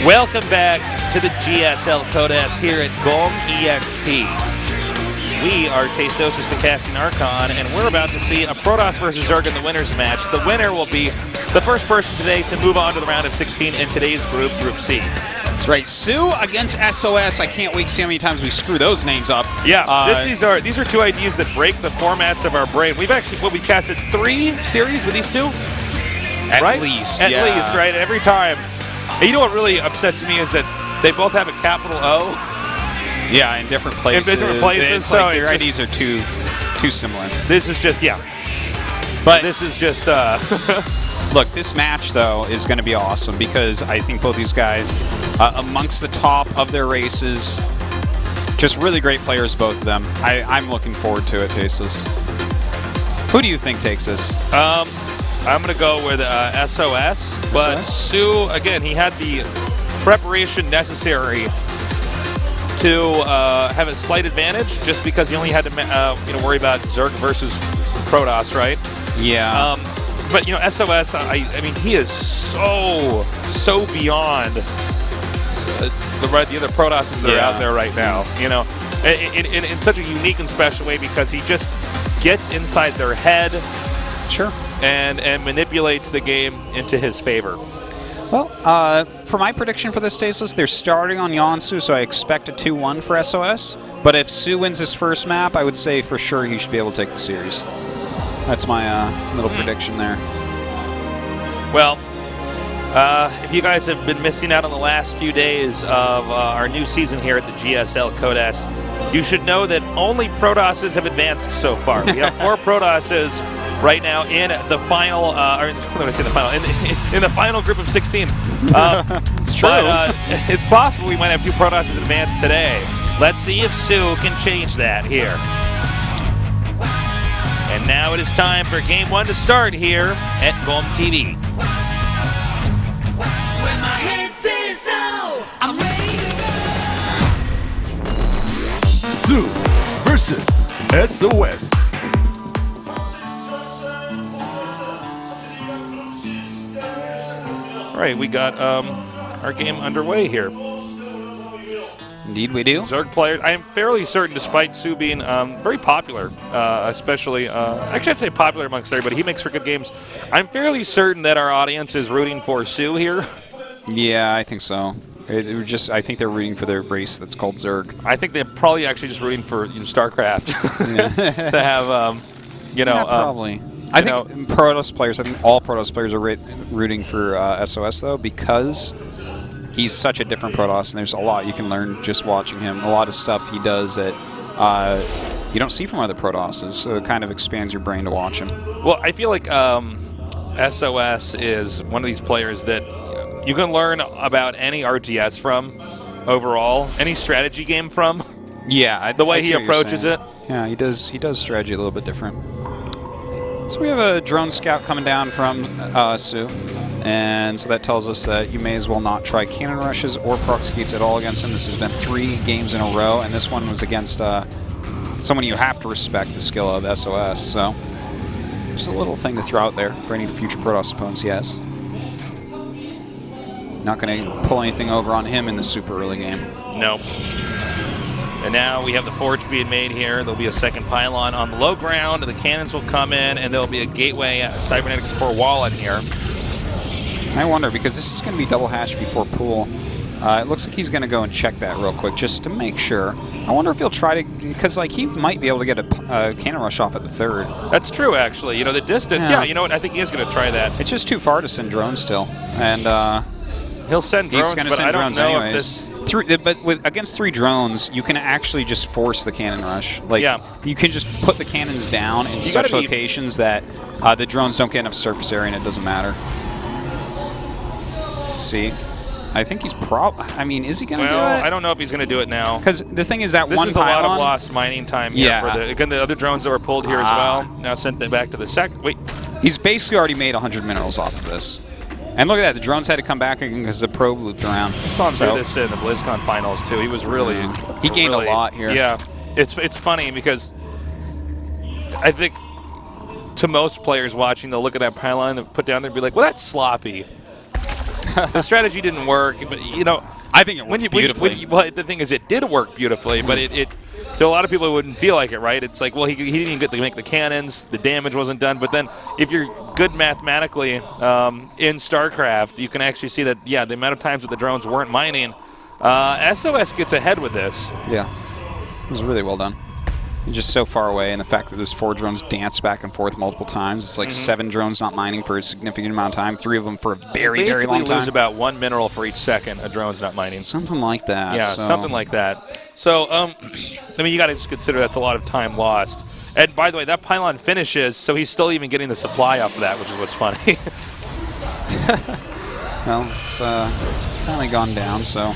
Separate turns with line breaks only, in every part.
Welcome back to the GSL Code S here at GOMTV. We are Tastosis the Casting Archon, and we're about to see a Protoss versus Zerg in the winners match. The winner will be the first person today to move on to the round of 16 in today's group, Group C.
That's right. Sue against SOS. I can't wait to see how many times we screw those names up.
Yeah, these are two ideas that break the formats of our brain. We've actually, we casted 3 series with these two?
At least,
At least, right? Every time. And you know what really upsets me is that they both have a capital O.
Yeah, in different places.
In different places.
It's
so
like their IDs are too similar.
This is just,
But
this is just...
Look, this match, though, is going to be awesome because I think both these guys, amongst the top of their races, just really great players, both of them. I'm looking forward to it, Tasteless. Who do you think takes this?
I'm going to go with SOS, but Sue, again, he had the preparation necessary to have a slight advantage just because he only had to worry about Zerg versus Protoss, right?
Yeah.
But, SOS, I mean, he is so beyond the other Protosses that are out there right now, in such a unique and special way because he just gets inside their head.
Sure.
And manipulates the game into his favor.
Well, for my prediction for this Tasteless, they're starting on Yonsu, so I expect a 2-1 for SOS. But if Sue wins his first map, I would say for sure he should be able to take the series. That's my little prediction there.
Well, if you guys have been missing out on the last few days of our new season here at the GSL Code S, you should know that only Protosses have advanced so far. We have 4 Protosses right now in the final, in the final group of 16.
It's true.
But it's possible we might have 2 Protosses advance today. Let's see if Sue can change that here. And now it is time for Game 1 to start here at GOMTV.
When my head says no, I'm ready to go.
Sue versus SOS.
All right, we got our game underway here.
Indeed we do.
Zerg players, I am fairly certain, despite Sue being very popular, especially, actually I'd say popular amongst everybody, he makes for good games. I'm fairly certain that our audience is rooting for Sue here.
Yeah, I think so. I think they're rooting for their race that's called Zerg.
I think they're probably actually just rooting for StarCraft to have,
Yeah, probably. I think Protoss players, I think all Protoss players are rooting for SOS, though, because he's such a different Protoss, and there's a lot you can learn just watching him. A lot of stuff he does that you don't see from other Protosses, so it kind of expands your brain to watch him.
Well, I feel like SOS is one of these players that you can learn about any RGS from overall, any strategy game from.
Yeah,
the way he approaches it.
Yeah, he does strategy a little bit different. So we have a drone scout coming down from Sue, and so that tells us that you may as well not try cannon rushes or proxy gates at all against him. This has been 3 games in a row, and this one was against someone you have to respect the skill of, SOS. So just a little thing to throw out there for any future Protoss opponents he has. Not going to pull anything over on him in the super early game.
No. And now we have the forge being made here. There'll be a second pylon on the low ground. The cannons will come in, and there'll be a gateway cybernetics core wall in here.
I wonder, because this is going to be double hatch before pool. It looks like he's going to go and check that real quick just to make sure. I wonder if he'll try to, because he might be able to get a cannon rush off at the 3rd.
That's true, actually. The distance. Yeah, you know what? I think he is going to try that.
It's just too far to send drones still, and
he'll send drones.
He's going to
but
send
I don't
drones
know
anyways. But against 3 drones, you can actually just force the cannon rush. You can just put the cannons down in such locations that the drones don't get enough surface area, and it doesn't matter. Let's see. I think he's I mean, is he going to do it?
I don't know if he's going to do it now.
Because the thing is that
this
one
is a lot of lost mining time here. Again, the other drones that were pulled here as well. Now sent back to the Wait.
He's basically already made 100 minerals off of this. And look at that, the drones had to come back again because the probe looped around.
I saw him do this in the BlizzCon finals, too. He was really...
He gained a lot here.
Yeah. It's funny because I think to most players watching, they'll look at that pylon and put down there and be like, well, that's sloppy. the strategy didn't work. But you know,
I think it worked beautifully.
Well, the thing is, it did work beautifully, but it to a lot of people, it wouldn't feel like it, right? It's like, well, he didn't even get to make the cannons. The damage wasn't done. But then if you're good mathematically in StarCraft, you can actually see that, yeah, the amount of times that the drones weren't mining, SOS gets ahead with this.
Yeah. It was really well done. You're just so far away, and the fact that those 4 drones dance back and forth multiple times. It's like 7 drones not mining for a significant amount of time, 3 of them for a very, very long time.
Basically lose about 1 mineral for each second a drone's not mining.
Something like that.
Yeah, something like that. So, I mean, you got to just consider that's a lot of time lost. And by the way, that pylon finishes, so he's still even getting the supply off of that, which is what's funny.
Well, it's finally gone down, so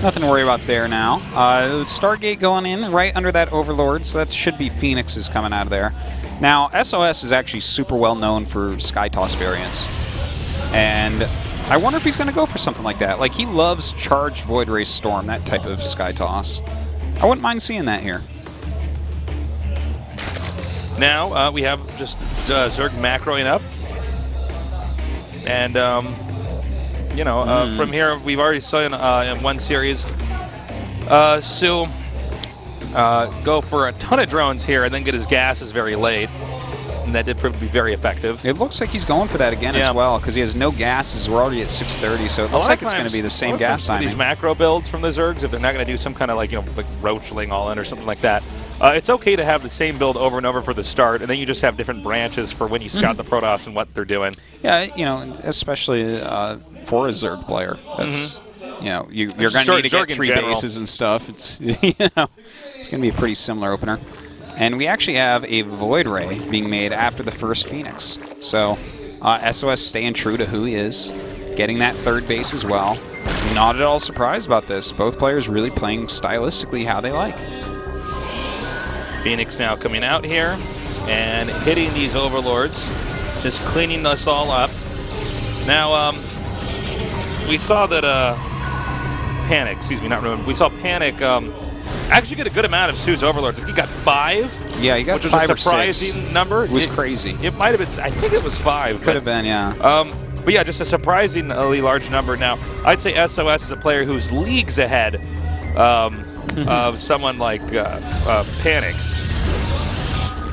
nothing to worry about there now. Stargate going in right under that Overlord, so that should be Phoenixes coming out of there. Now, SOS is actually super well known for Sky Toss variants, and I wonder if he's going to go for something like that. Like, he loves Charged Void Ray Storm, that type of Sky Toss. I wouldn't mind seeing that here.
Now, we have just Zerg macroing up, and you know, from here, we've already seen in one series, Sue go for a ton of drones here and then get his gases very late. And that did prove to be very effective.
It looks like he's going for that again as well, because he has no gases. We're already at 6:30, so it looks like it's going to be the same gas timing.
These macro builds from the Zergs, if they're not going to do some kind of like roachling all in or something like that, it's okay to have the same build over and over for the start, and then you just have different branches for when you scout the Protoss and what they're doing.
Yeah, you know, especially for a Zerg player, that's you know, you're going to need to get 3 bases and stuff. It's you know, it's going to be a pretty similar opener. And we actually have a Void Ray being made after the first Phoenix. So SOS staying true to who he is, getting that 3rd base as well. Not at all surprised about this. Both players really playing stylistically how they like.
Phoenix now coming out here and hitting these Overlords, just cleaning us all up. Now, we saw that Panic, excuse me, not Ruin. We saw Panic actually get a good amount of Sue's Overlords. He got 5.
Yeah, he got 5 or 6.
Which was a surprising number.
It was crazy.
It might have been, I think it was 5.
Could have been, yeah.
But yeah, just a surprisingly large number. Now, I'd say SOS is a player who's leagues ahead of someone like Panic.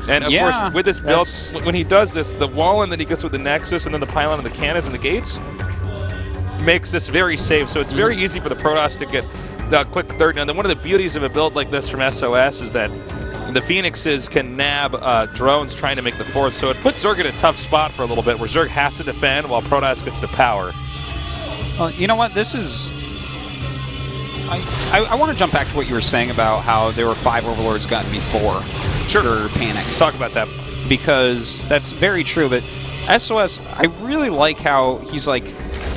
And of course, with this build, when he does this, the wall and then he gets with the Nexus and then the pylon and the cannons and the gates makes this very safe. So it's very easy for the Protoss to get the quick 3rd. And then one of the beauties of a build like this from SOS is that the Phoenixes can nab drones trying to make the 4th. So it puts Zerg in a tough spot for a little bit where Zerg has to defend while Protoss gets to power.
Well, you know what? This is... I want to jump back to what you were saying about how there were 5 Overlords gotten before.
Sure.
Panic.
Let's talk about that.
Because that's very true, but SOS, I really like how he's like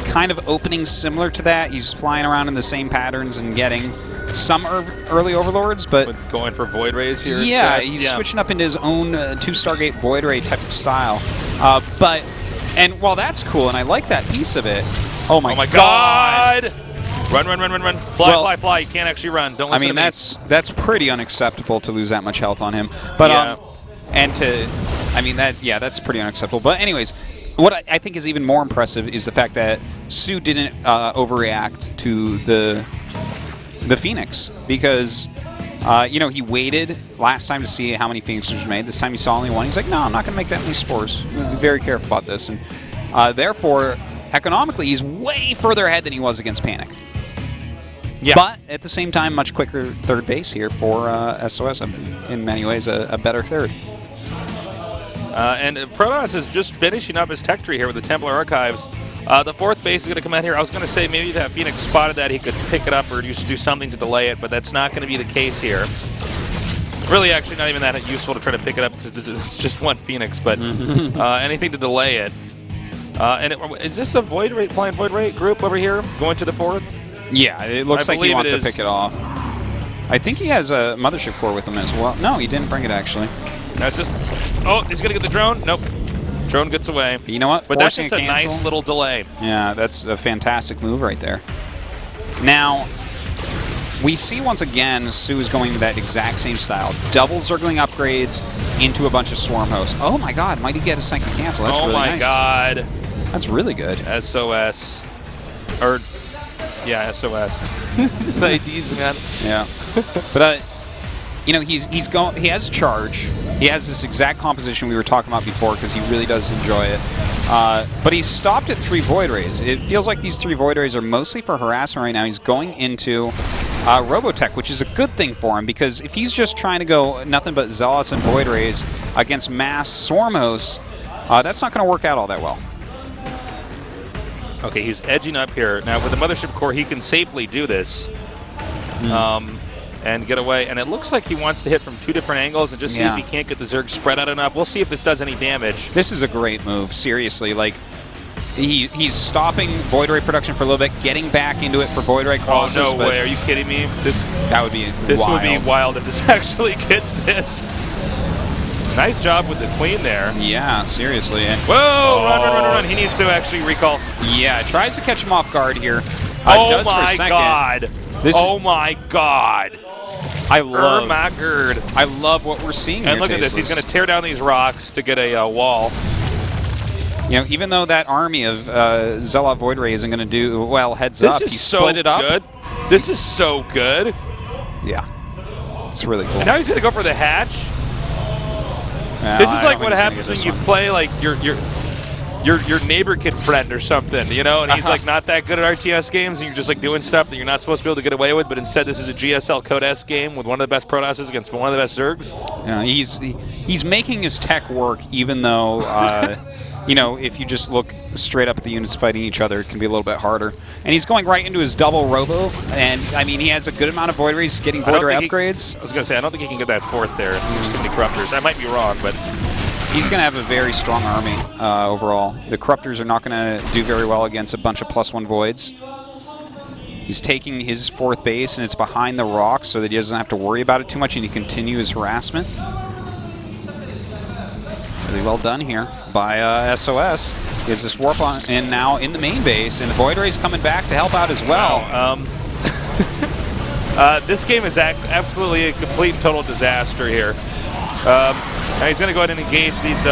kind of opening similar to that. He's flying around in the same patterns and getting some early Overlords, but...
With going for Void Rays here?
Yeah, he's switching up into his own 2 Stargate Void Ray type of style. And while that's cool, and I like that piece of it... Oh my god!
Run, run, run, run, run. Fly, fly, fly. You can't actually run. Don't listen to me.
That's pretty unacceptable to lose that much health on him. But that's pretty unacceptable. But anyways, what I think is even more impressive is the fact that Sue didn't overreact to the Phoenix, because you know, he waited last time to see how many Phoenixes were made. This time he saw only 1. He's like, no, I'm not going to make that many spores. I'm going to be very careful about this. And therefore, economically, he's way further ahead than he was against Panic. Yeah. But at the same time, much quicker 3rd base here for SOS. In many ways, a better 3rd.
And Protoss is just finishing up his tech tree here with the Templar Archives. The 4th base is going to come out here. I was going to say maybe if Phoenix spotted that, he could pick it up or just do something to delay it, but that's not going to be the case here. Really, actually, not even that useful to try to pick it up because it's just 1 Phoenix, but anything to delay it. Is this a Void Ray, flying Void Ray group over here going to the 4th?
Yeah, it looks like he wants to pick it off. I think he has a Mothership Core with him as well. No, he didn't bring it, actually.
That's just... Oh, he's going to get the drone? Nope. Drone gets away.
But you know what?
But that's just a nice little delay.
Yeah, that's a fantastic move right there. Now, we see once again Sue is going to that exact same style. Double Zergling upgrades into a bunch of Swarm hosts. Oh my god, might he get a second cancel? That's really nice.
Oh my god.
That's really good.
SOS. Or, yeah, SOS. IDs, man.
Yeah. But, you know, he has charge. He has this exact composition we were talking about before because he really does enjoy it. But he's stopped at 3 Void Rays. It feels like these 3 Void Rays are mostly for harassment right now. He's going into Robotech, which is a good thing for him because if he's just trying to go nothing but Zealots and Void Rays against mass Swarm hosts, that's not going to work out all that well.
Okay, he's edging up here. Now, with the Mothership Core, he can safely do this. And get away. And it looks like he wants to hit from 2 different angles and just see if he can't get the Zerg spread out enough. We'll see if this does any damage.
This is a great move, seriously. Like, he's stopping Void Ray production for a little bit, getting back into it for Void Ray crosses.
Oh, no way. Are you kidding me?
That would be
This
wild.
would be wild if this actually gets this. Nice job with the Queen there.
Yeah, seriously. And
Whoa! Run. He needs to actually recall.
yeah, tries to catch him off guard here.
Oh,
does for a
my
second.
God. Oh, my God.
I love what we're seeing here.
And look at this. He's going to tear down these rocks to get a wall.
You know, even though that army of Zealot Void Ray isn't going to do well, heads up.
This
He
is so
split it up.
good. This is so good.
Yeah, it's really cool.
And now he's going to go for the hatch.
No,
This is
I
like
don't
what
think he's gonna
happens
get
when
this
you
one.
play like your neighbor kid friend or something, you know, and he's like not that good at RTS games, and you're just like doing stuff that you're not supposed to be able to get away with, but instead this is a GSL Code S game with one of the best Protosses against one of the best Zergs.
Yeah, he's making his tech work, even though you know, if you just look straight up at the units fighting each other, it can be a little bit harder. And he's going right into his double Robo, and I mean he has a good amount of Void Rays, getting Void Ray upgrades.
I was gonna say I don't think he can get that 4th there. There's too many Corruptors. I might be wrong, but.
He's going to have a very strong army overall. The Corruptors are not going to do very well against a bunch of +1 Voids. He's taking his 4th base, and it's behind the rocks so that he doesn't have to worry about it too much, and he can continue his harassment. Really well done here by SOS. He has this warp on in now in the main base, and the Void Ray's coming back to help out as well.
Wow. This game is absolutely a complete and total disaster here. Now he's going to go ahead and engage these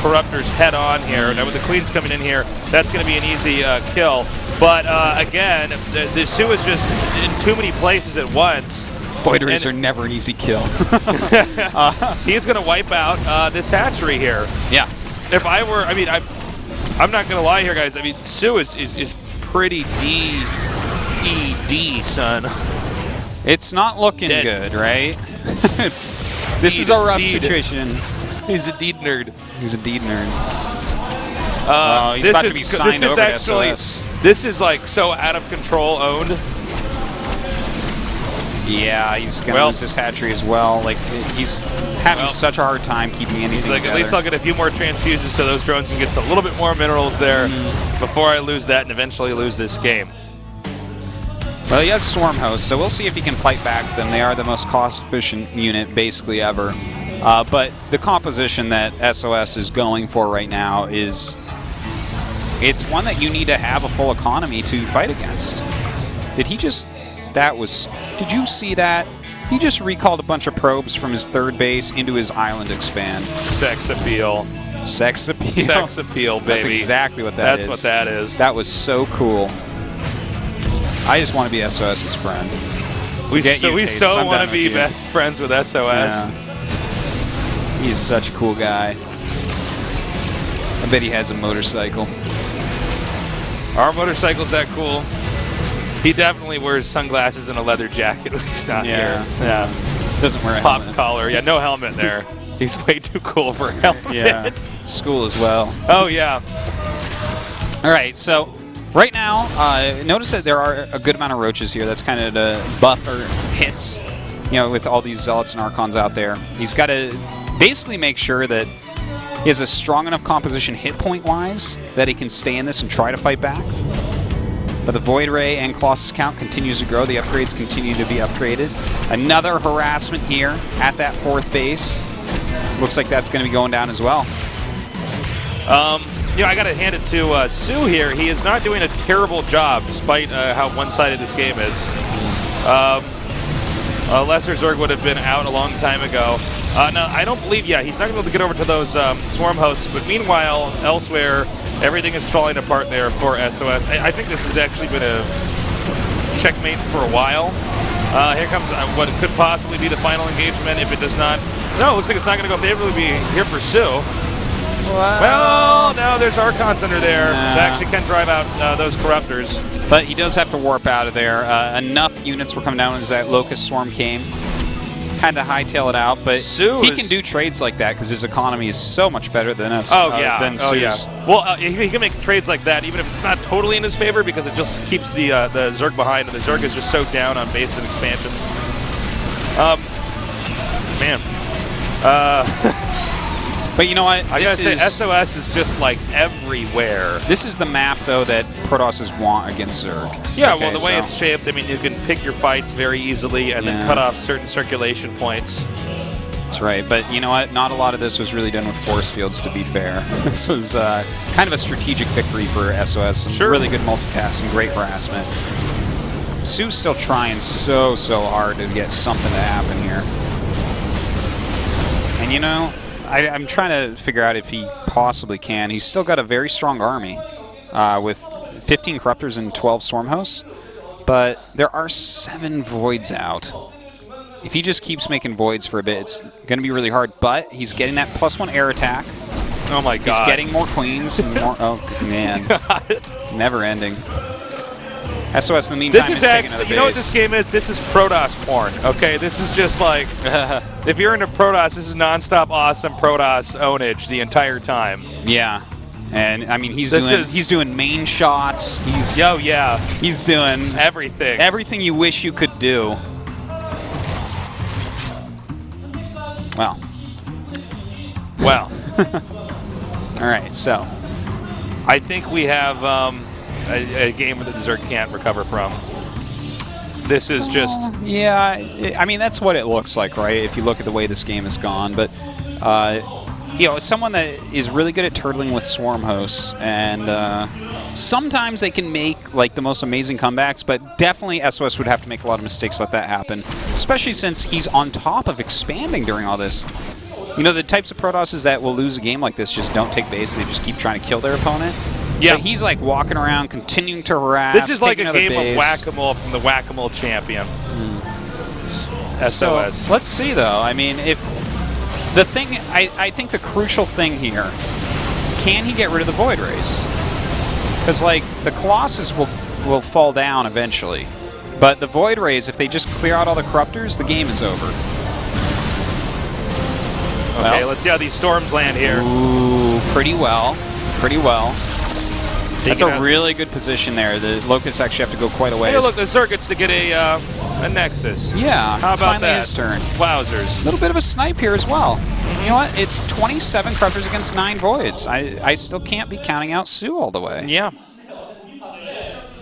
Corruptors head on here. Now with the Queens coming in here, that's going to be an easy kill. But again, the Sioux is just in too many places at once.
Void Rays are never an easy kill.
He's going to wipe out this hatchery here.
Yeah.
If I were, I mean, I'm not going to lie here, guys. I mean, Sioux is pretty DED, son.
It's not looking good, right? This is a rough situation.
He's a deed nerd.
He's a deed nerd. He's
this
about
is,
to be signed
this
over
is actually,
to SOS.
This is like so out of control owned.
Yeah, he's going to lose his hatchery as well. Like, he's having such a hard time keeping anything
He's like,
together.
at least I'll get a few more transfuses so those drones can get a little bit more minerals there before I lose that and eventually lose this game.
Well, he has Swarm Hosts, so we'll see if he can fight back them. They are the most cost-efficient unit basically ever. But the composition that SOS is going for right now is... It's one that you need to have a full economy to fight against. Did he just... Did you see that? He just recalled a bunch of probes from his 3rd base into his island expand.
Sex appeal.
Sex appeal.
Sex appeal, baby.
That's exactly what that is.
That's what that is.
That was so cool. I just want to be SOS's friend.
We so want to be best friends with SOS.
Yeah. He's such a cool guy. I bet he has a motorcycle.
Our motorcycle's that cool. He definitely wears sunglasses and a leather jacket when he's not here. Yeah.
Doesn't wear a
Pop
helmet.
collar. Yeah, no helmet there. He's way too cool for a helmet.
Yeah. School as well.
Oh, yeah.
All right, so right now, notice that there are a good amount of roaches here. That's kind of the buffer hits, you know, with all these Zealots and Archons out there. He's got to basically make sure that he has a strong enough composition hit point-wise that he can stay in this and try to fight back. But the Void Ray and Colossus count continues to grow. The upgrades continue to be upgraded. Another harassment here at that 4th base. Looks like that's going to be going down as well.
You know, I got to hand it to Sue here. He is not doing a terrible job, despite how one-sided this game is. Lesser Zerg would have been out a long time ago. No, I don't believe, he's not going to be able to get over to those Swarm hosts. But meanwhile, elsewhere, Everything is falling apart there for SOS. I think this has actually been a checkmate for a while. Here comes what could possibly be the final engagement if it does not. No, it looks like it's not going to go favorably here for Sue. Well, no, there's Archons under there that actually can drive out those Corruptors.
But he does have to warp out of there. Enough units were coming down as that Locust Swarm came. Kind of hightail it out, but he can do trades like that because his economy is so much better than us. Than Sue's.
Well, he can make trades like that even if it's not totally in his favor because it just keeps the Zerg behind, and the Zerg is just so down on base and expansions. Man.
But you know what?
I gotta say, SOS is just like everywhere.
This is the map, though, that Protosses want against Zerg.
Yeah, okay, well, the way it's shaped, I mean, you can pick your fights very easily and then cut off certain circulation points.
That's right, but you know what? Not a lot of this was really done with force fields, to be fair. This was kind of a strategic victory for SOS. Some really good multitasking, great harassment. Sue's still trying so hard to get something to happen here. And you know, I'm trying to figure out if he possibly can. He's still got a very strong army with 15 Corruptors and 12 Swarm Hosts, but there are 7 Voids out. If he just keeps making Voids for a bit, it's going to be really hard, but he's getting that +1 air attack.
Oh my god.
He's getting more Queens and more... Oh, man. Never ending. SOS in the meantime
this is
taking another base.
You know what this game is? This is Protoss porn, okay? This is just like, if you're into Protoss, this is nonstop awesome Protoss ownage the entire time.
Yeah. And, I mean, he's doing main shots. He's doing...
Everything.
Everything you wish you could do. Well. All right, so.
I think we have a game that the Zerg can't recover from. This is just...
Yeah, I mean, that's what it looks like, right? If you look at the way this game has gone. But, you know, as someone that is really good at turtling with Swarm Hosts, and sometimes they can make, like, the most amazing comebacks, but definitely SOS would have to make a lot of mistakes to let that happen, especially since he's on top of expanding during all this. You know, the types of Protosses that will lose a game like this just don't take base. They just keep trying to kill their opponent. Yeah. But he's, like, walking around, continuing to harass.
This is like a game of whack-a-mole from the whack-a-mole champion. SOS.
So, let's see, though. I mean, if the thing, I think the crucial thing here, can he get rid of the Void Rays? Because, like, the Colossus will fall down eventually. But the Void Rays, if they just clear out all the Corruptors, the game is over.
Okay, let's see how these storms land here.
Ooh, pretty well. Pretty well. That's a really good position there. The Locusts actually have to go quite a ways.
Hey, look, the Zerg gets to get a Nexus.
Yeah,
how
it's
about
finally
that?
His turn.
Wowzers.
A little bit of a snipe here as well. You know what? It's 27 Corruptors against 9 Voids. I still can't be counting out Sue all the way.
Yeah.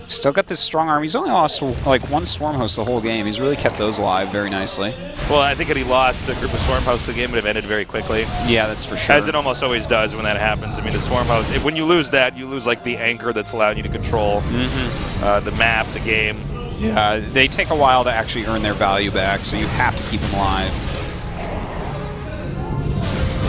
Still got this strong army. He's only lost like 1 Swarm Host the whole game. He's really kept those alive very nicely.
Well, I think if he lost a group of Swarm Hosts, the game would have ended very quickly.
Yeah, that's for sure.
As it almost always does when that happens. I mean, the Swarm Host, when you lose that, you lose like the anchor that's allowing you to control the map, the game.
Yeah, they take a while to actually earn their value back, so you have to keep them alive.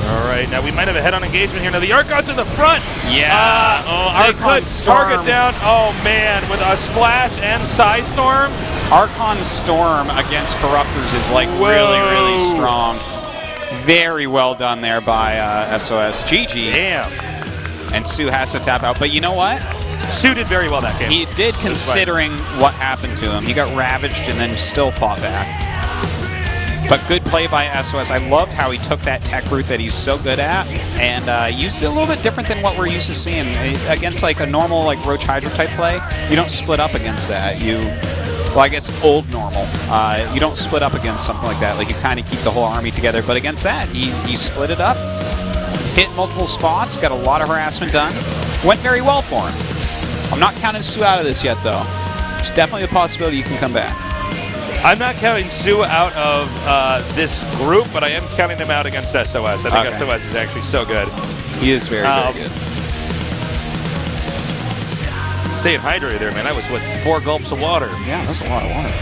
All right, now we might have a head-on engagement here. Now the Archons in the front.
Yeah.
They could target down. Oh man, with a splash and Psystorm.
Archon Storm against Corruptors is like really strong. Very well done there by SOS. GG.
Damn.
And Sue has to tap out, but you know what?
Sue did very well that game.
He did, considering what happened to him. He got ravaged and then still fought back. But good play by SOS. I loved how he took that tech route that he's so good at and used it a little bit different than what we're used to seeing. Against like a normal like Roach Hydra type play, you don't split up against that. Well, I guess old normal. You don't split up against something like that. Like you kind of keep the whole army together. But against that, he split it up, hit multiple spots, got a lot of harassment done. Went very well for him. I'm not counting Sue out of this yet, though. There's definitely a possibility you can come back.
I'm not counting Sue out of this group, but I am counting him out against SOS. I think SOS is actually so good.
He is very good.
Staying hydrated there, man. That was, what, 4 gulps of water?
Yeah, that's a lot of water.